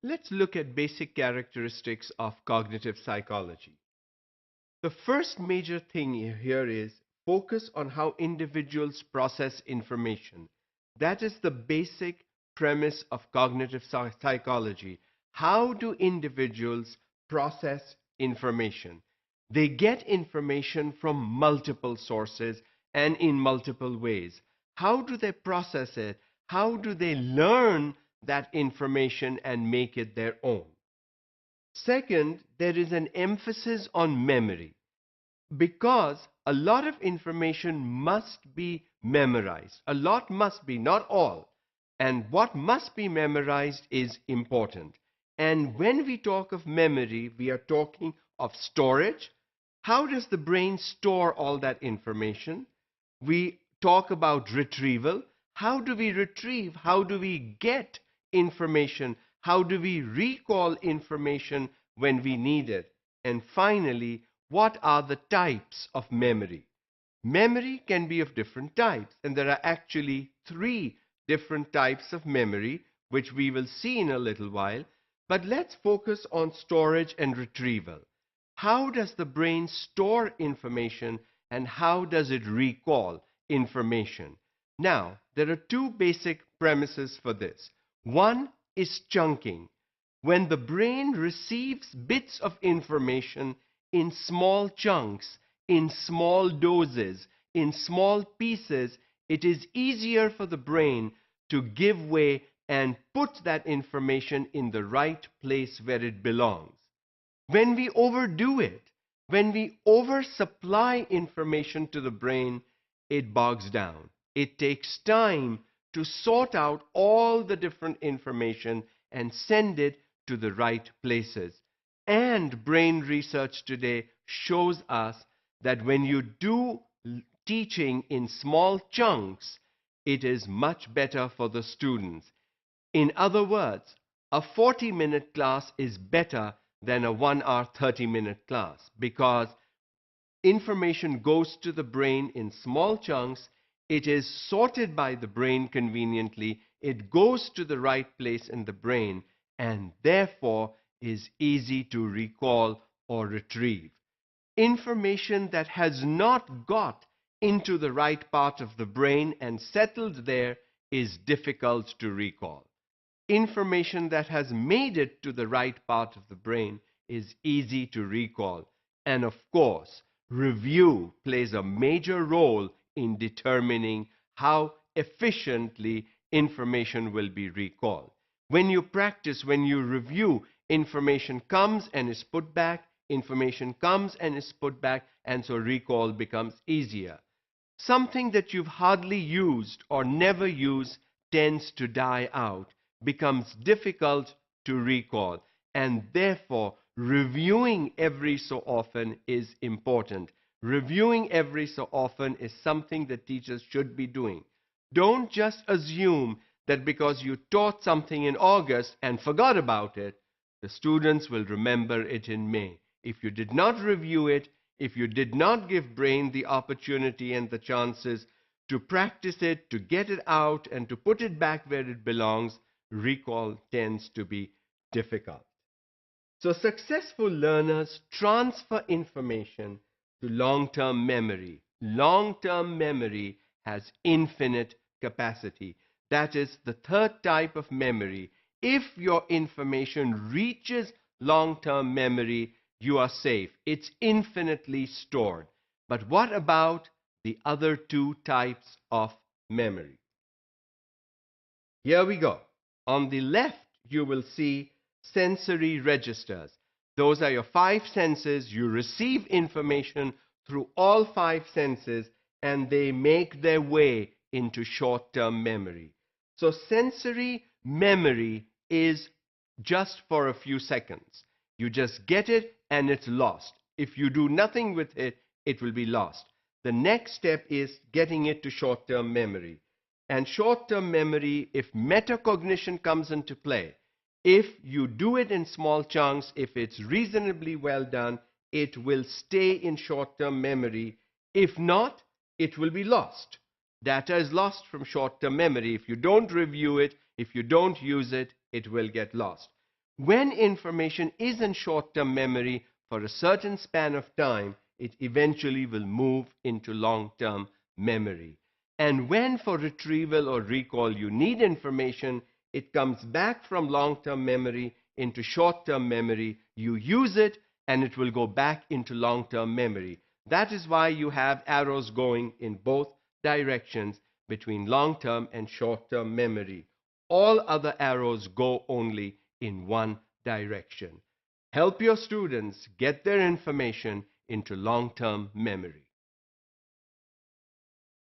Let's look at basic characteristics of cognitive psychology. The first major thing here is focus on how individuals process information. That is the basic premise of cognitive psychology. How do individuals process information? They get information from multiple sources and in multiple ways. How do they process it? How do they learn that information and make it their own? Second, there is an emphasis on memory because a lot of information must be memorized. A lot must be, not all. And what must be memorized is important. And when we talk of memory, we are talking of storage. How does the brain store all that information? We talk about retrieval. How do we retrieve? How do we get information? How do we recall information when we need it? And finally, what are the types of memory? Memory can be of different types, and there are actually 3 different types of memory, which we will see in a little while. But let's focus on storage and retrieval. How does the brain store information and how does it recall information? Now, there are 2 basic premises for this. One is chunking. When the brain receives bits of information in small chunks, in small doses, in small pieces, it is easier for the brain to give way and put that information in the right place where it belongs. When we overdo it, when we oversupply information to the brain, it bogs down. It takes time to sort out all the different information and send it to the right places. And brain research today shows us that when you do teaching in small chunks, it is much better for the students. In other words, a 40-minute class is better than a 1 hour 30-minute class because information goes to the brain in small chunks. It is sorted by the brain conveniently. It goes to the right place in the brain and therefore is easy to recall or retrieve. Information that has not got into the right part of the brain and settled there is difficult to recall. Information that has made it to the right part of the brain is easy to recall. And of course, review plays a major role in determining how efficiently information will be recalled. When you practice, when you review, information comes and is put back, information comes and is put back, and so recall becomes easier. Something that you've hardly used or never used tends to die out, becomes difficult to recall, and therefore reviewing every so often is important. Reviewing every so often is something that teachers should be doing. Don't just assume that because you taught something in August and forgot about it, the students will remember it in May. If you did not review it, if you did not give brain the opportunity and the chances to practice it, to get it out, and to put it back where it belongs, recall tends to be difficult. So successful learners transfer information to long-term memory. Long-term memory has infinite capacity. That is the 3rd type of memory. If your information reaches long-term memory, you are safe. It's infinitely stored. But what about the other 2 types of memory? Here we go. On the left, you will see sensory registers. Those are your 5 senses. You receive information through all 5 senses, and they make their way into short-term memory. So sensory memory is just for a few seconds. You just get it and it's lost. If you do nothing with it, it will be lost. The next step is getting it to short-term memory. And short-term memory, if metacognition comes into play, if you do it in small chunks, if it's reasonably well done, it will stay in short-term memory. If not, it will be lost. Data is lost from short-term memory. If you don't review it, if you don't use it, it will get lost. When information is in short-term memory for a certain span of time, it eventually will move into long-term memory. And when for retrieval or recall you need information, it comes back from long-term memory into short-term memory. You use it and it will go back into long-term memory. That is why you have arrows going in both directions between long-term and short-term memory. All other arrows go only in one direction. Help your students get their information into long-term memory.